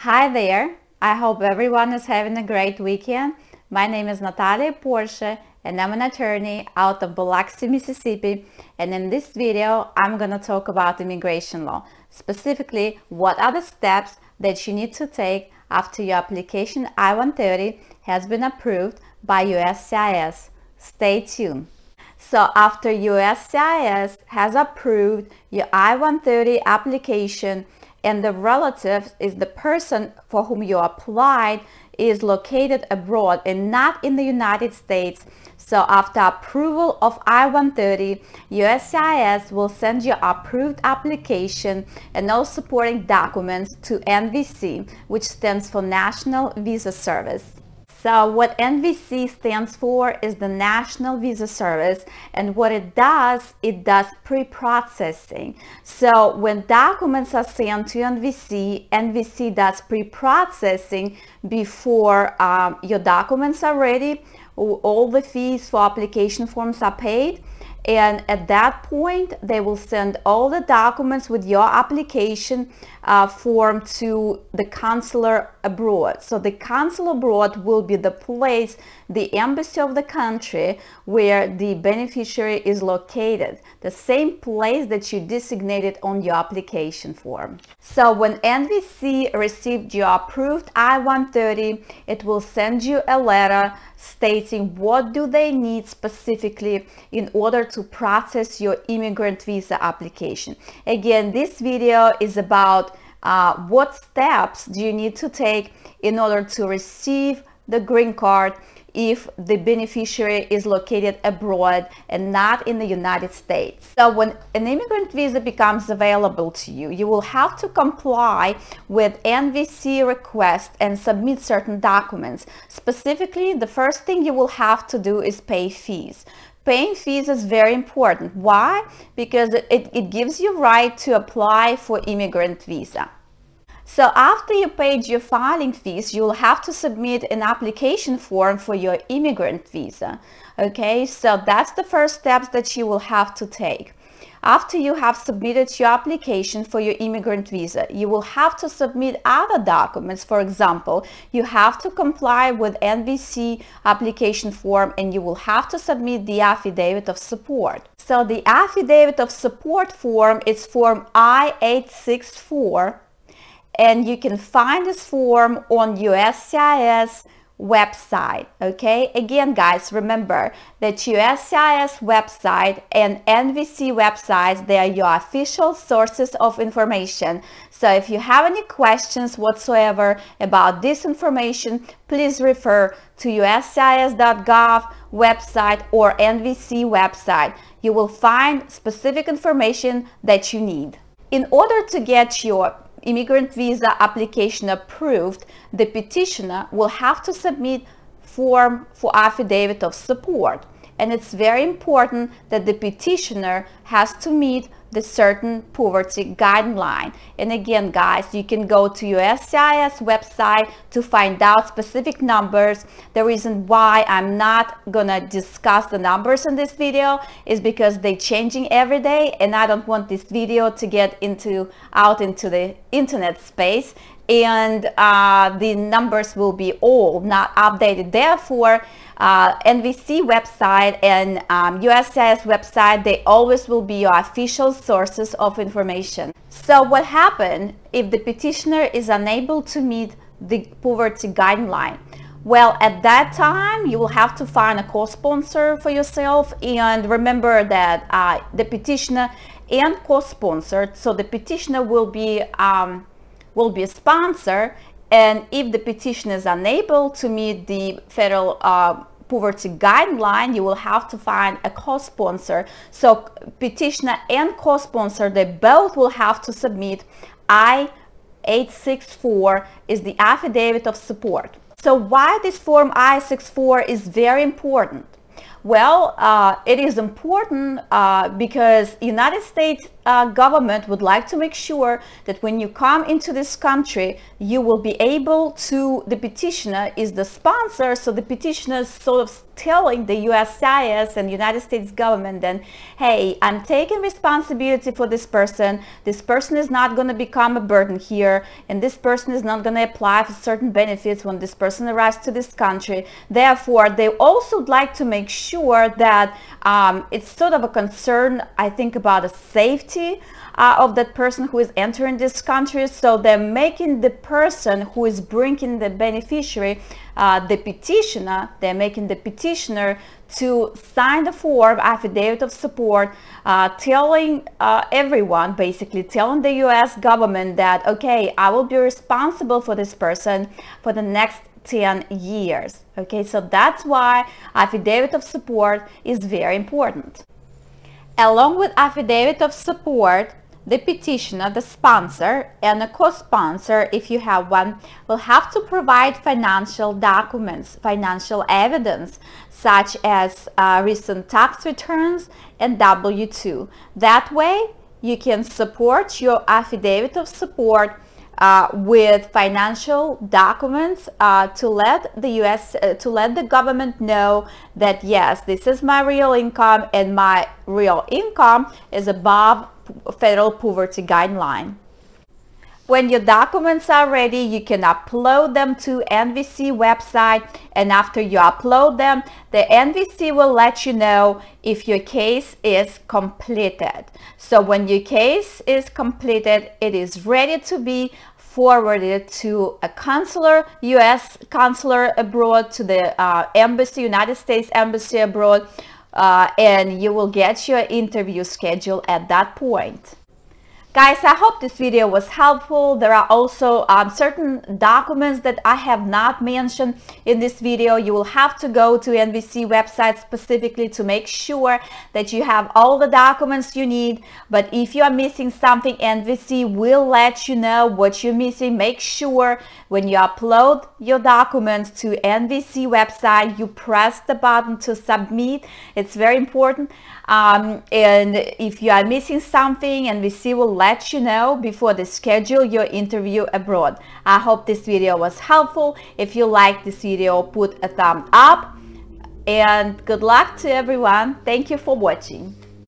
Hi there, I hope everyone is having a great weekend. My name is Natalia Porsche and I'm an attorney out of Biloxi, Mississippi, and in this video I'm going to talk about immigration law, specifically what are the steps that you need to take after your application I-130 has been approved by USCIS. Stay tuned. So after USCIS has approved your I-130 application and the relative is the person for whom you applied is located abroad and not in the United States. So after approval of I-130, USCIS will send your approved application and all supporting documents to NVC, which stands for National Visa Service. So what NVC stands for is the National Visa Service, and what it does pre-processing. So when documents are sent to NVC, NVC does pre-processing before your documents are ready, all the fees for application forms are paid, and at that point they will send all the documents with your application form to the consular abroad. So the consul abroad will be the place, the embassy of the country where the beneficiary is located, the same place that you designated on your application form. So when NVC received your approved I-130, it will send you a letter stating what do they need specifically in order to process your immigrant visa application. Again, this video is about what steps do you need to take in order to receive the green card if the beneficiary is located abroad and not in the United States. So when an immigrant visa becomes available to you, you will have to comply with NVC request and submit certain documents. Specifically, the first thing you will have to do is pay fees. Paying fees is very important. Why? Because it gives you right to apply for immigrant visa. So after you paid your filing fees, you'll have to submit an application form for your immigrant visa. Okay, so that's the first steps that you will have to take. After you have submitted your application for your immigrant visa, you will have to submit other documents. For example, you have to comply with NVC application form and you will have to submit the affidavit of support. So the affidavit of support form is form I-864. And you can find this form on USCIS website. Okay, again guys, remember that USCIS website and NVC websites, they are your official sources of information. So if you have any questions whatsoever about this information, please refer to uscis.gov website or NVC website. You will find specific information that you need. In order to get your immigrant visa application approved, the petitioner will have to submit form for affidavit of support. And it's very important that the petitioner has to meet the certain poverty guideline. And again, guys, you can go to USCIS website to find out specific numbers. The reason why I'm not gonna discuss the numbers in this video is because they're changing every day, and I don't want this video to get out into the internet space, and the numbers will be all not updated. Therefore, NVC website and USCIS website, they always will be your official sources of information. So what happens if the petitioner is unable to meet the poverty guideline? Well, at that time, you will have to find a co-sponsor for yourself, and remember that the petitioner and co-sponsored, so the petitioner will be a sponsor, and if the petitioner is unable to meet the federal poverty guideline, you will have to find a co-sponsor. So petitioner and co-sponsor, they both will have to submit I-864 is the affidavit of support. So why this form I-64 is very important? Well, it is important because United States government would like to make sure that when you come into this country, you will be able to, the petitioner is the sponsor, so the petitioner is sort of telling the USCIS and United States government then, hey, I'm taking responsibility for this person. This person is not going to become a burden here, and this person is not going to apply for certain benefits when this person arrives to this country. Therefore, they also would like to make sure that it's sort of a concern, I think, about the safety of that person who is entering this country. So they're making the person who is bringing the beneficiary, the petitioner, they're making the petitioner to sign the form, affidavit of support, telling everyone, basically telling the US government that, okay, I will be responsible for this person for the next 10 years. Okay, so that's why affidavit of support is very important. Along with affidavit of support, the petitioner, the sponsor, and a co-sponsor, if you have one, will have to provide financial documents, financial evidence, such as recent tax returns and W-2. That way, you can support your affidavit of support with financial documents to let the government know that yes, this is my real income, and my real income is above federal poverty guideline. When your documents are ready, you can upload them to NVC website, and after you upload them, the NVC will let you know if your case is completed. So when your case is completed, it is ready to be forwarded to a consular, U.S. consular abroad, to the embassy, United States Embassy abroad, and you will get your interview schedule at that point. Guys, I hope this video was helpful. There are also certain documents that I have not mentioned in this video. You will have to go to NVC website specifically to make sure that you have all the documents you need. But if you are missing something, NVC will let you know what you're missing. Make sure when you upload your documents to NVC website, you press the button to submit. It's very important. And if you are missing something, NVC will let you know before they schedule your interview abroad. I hope this video was helpful. If you like this video, put a thumb up, and good luck to everyone. Thank you for watching.